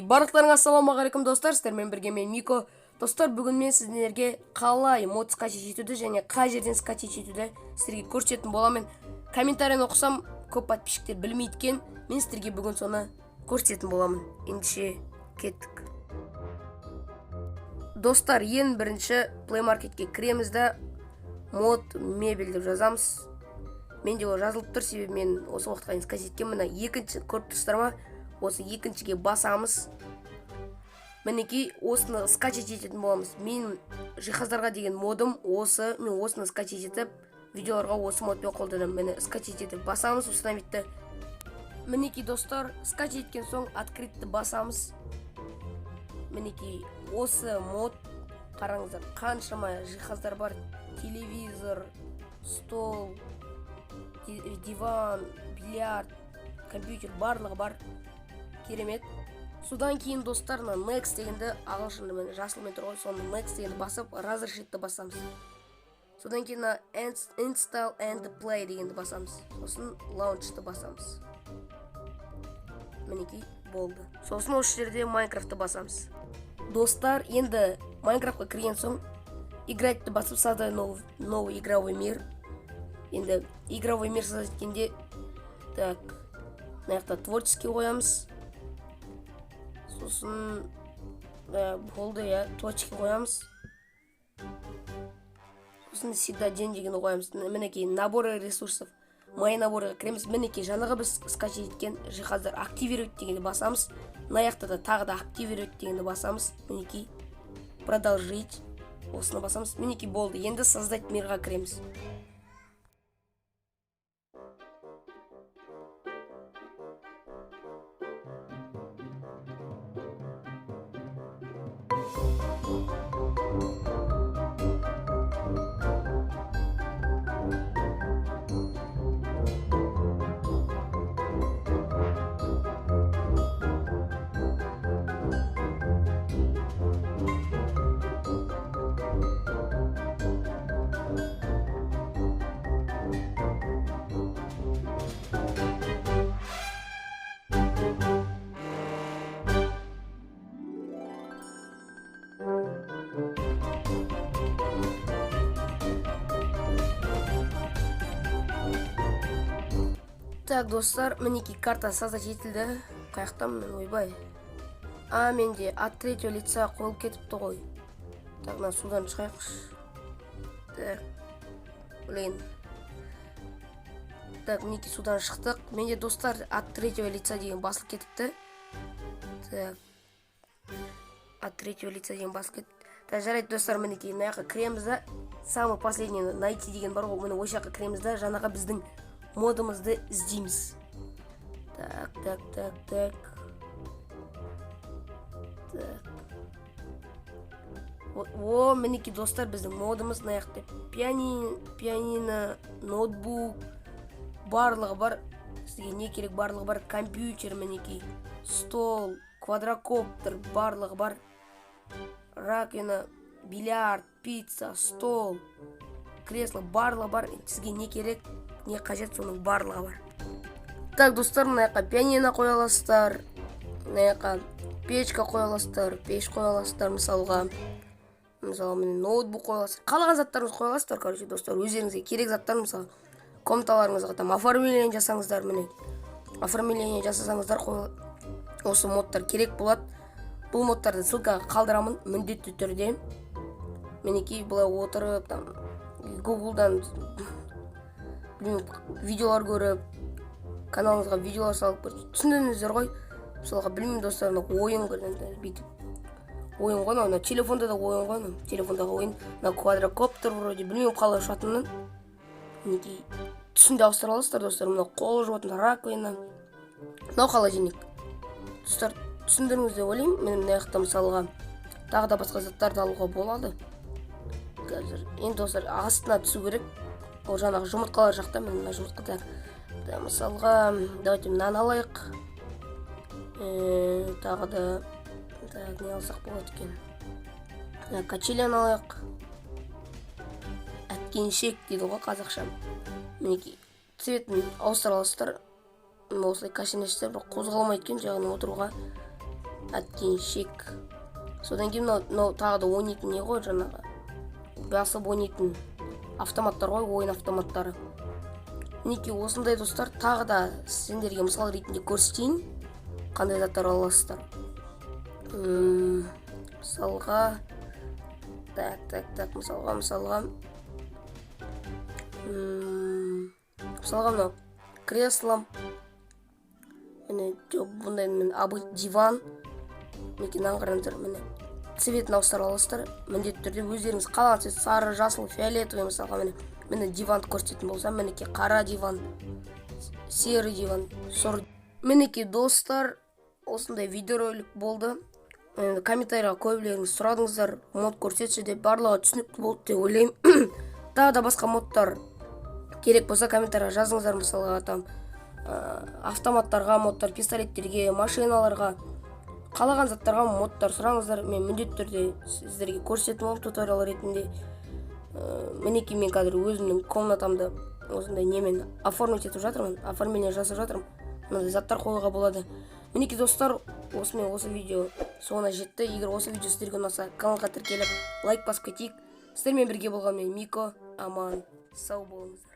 Барлықтарыңа ассалаумағалейкум достар, сіздермен бірге мен Мико. Достар, бүгін мен сіздерге қалай мод скачать етуді және қай жерден скачать етуді сіздерге көрсететін боламын. Комментарияны оқысам, көп подписчиктер білмейді екен, мен сіздерге бүгін соны көрсететін боламын. Ендеше кеттік. Достар, ең бірінші Play Marketке кіреміз де мод мебель деп жазамыз. Менде ол жазылып тұр, себебі мен осы уақытқа дейін скачать еткенмін. Мына екінші көріп тұрсыздар ма? Осы екіншіге басамыз. Мінекей осыны скачать ететін боламыз. Мен жиһаздарға деген модым осы. Мен осыны скачать етіп, видеоларға осы модпен қолданамын. Мені скачать етіп басамыз, установитті. Мінекей достар, скачать еткен соң открытті басамыз. Мінекей осы мод, қараңыздар, қаншама жиһаздар бар. Телевизор, стол, диван, бильярд, компьютер, барлығы бар. Керемет. Содан кейін достар, next дегенді ағылшында мен жасылмен тұр ғой, соны next дегенді басып, разрешитті басамыз. Содан кейін install and play дегенді басамыз. Сосын launchты басамыз. Мінекей болды. Сосын осы жерде Minecraft'ты басамыз. Достар, енді Minecraft'қа кірген соң играть басып, создай новый игровой мир. Енді игровой мир создать еткенде, так, мына творческий қоямыз. Сосын болды, точки қоямыз. Сосын всегда день дегенді қоямыз. Мінекей наборы ресурсов. Мои наборға кіреміз. Мінекей жаңағы біз скачать еткен жиһаздар активировать дегенді басамыз. Наяқта да тағы да активировать дегенді басамыз. Мінекей продолжить. Осыны басамыз. Мінекей болды. Енді создать мирға кіреміз. Так, достар, мінекей карта создать етілді. Қаяқтан мен, ойбай. Менде от третьего лица қойылып кетіпті ғой. Так, мына судан шығайықшы. Так, блин. Так, мінекей судан шықтық. Менде достар от третьего лица деген басылып кетіпті. Так, от третьего лица деген басылып кетіпті. Так, жарайды достар, мінекей мына жаққа кіреміз да, самый последний найти деген бар ғой, міне осы жаққа кіреміз да, жаңаға біздің модымызды іздейміз. Так. О, мінекей достар, біздің модымыз наяқты. Пианино, ноутбук, барлығы бар. Сізге не керек, барлығы бар. Компьютер, мінекей, стол, квадрокоптер, барлығы бар. Раковина, бильярд, пицца, стол, кресло, барлығы бар. Сізге не керек, не қажет, соның барлығы бар. Так, достар, мына жаққа пианино қоя аласыздар, мына жаққа печка қоя аласыздар, пеш қоя аласыздар, мысалы міне ноутбук қоя аласыздар. Қалаған заттарыңыз қоя аласыздар, короче, достар, өздеріңізге керек заттар, мысалы комнаталарыңызға там оформление жасаңыздар, міне оформление жасасаңыздар, осы модтар керек болады. Бұл модтарды ссылкаға қалдырамын міндетті түрде. Мінекей былай отырып, там Google'дан видеолар көріп, каналыңызға видеолар салып түсіндіңіздер ғой. Мысалға білмеймін достар, ойын бүйтіп. Ойын ғой, телефонда да ойын ғой, телефондағы ойын. Квадрокоптер вроде, білмеймін қалай ұшатынын. Мінекей түсінде ауыстыра аласыздар достар, мына қол жуатын раковина. Мынау холодильник. Достар, түсіндіріңіздер ойлаймын. Мен мына жақта мысалға тағы да басқа заттарды алуға болады. Қазір енді достар, астына түсу керек. Ол жаңағы жұмыртқалар жақта, мен мына жұмыртқа мысалға, давайте мынаны алайық. Тағы да, не алсақ болады екен. Качеляны алайық. Әткеншек дейді ғой қазақша. Мінекей цветін ауыстыра аласыздар. Осылай кашенештер қозғалмайды екен, жағынан отыруға. әткеншек. Содан кейін мынау тағы да ойнайтын не ғой, жаңағы басып ойнайтын автоматтар ғой, ойын автоматтары. Мінекей осындай достар, тағы да сендерге мысал ретінде көрсетейін қандай заттар ала аласыздар. Мысалға мысалға мынау кресло, міне бұндай диван, мінекей қараңыздар, міне цветін ауыстыра аласыздар. Міндетті түрде өздеріңіз қалаған цвет, сары, жасыл, фиолетовый, мысалға міне диванды көрсететін болсам, мінекей қара диван, серый диван, сұр. Мінекей достар, осындай видеоролик болды. Комментарийға көбілеріңіз сұрадыңыздар, мод көрсетші деп, барлығы түсінікті болды деп ойлаймын. Тағы да басқа модтар керек болса комментарийға жазыңыздар, мысалға там автоматтарға модтар, пистолеттерге, машиналарға, қалаған заттарға модтар сұраңыздар. Мен міндетті түрде сіздерге көрсететін боламын туториал ретінде. Мінекей мен қазір өзімнің комнатамды осындай немен оформить етіп жатырмын, оформление жасап жатырмын. Мынандай заттар қоюға болады. Мінекей достар, осымен осы видео соңына жетті. Егер осы видео сіздерге ұнаса, каналға тіркеліп лайк басып кетейік. Сіздермен бірге болған мен Мико, аман, сау болыңыздар.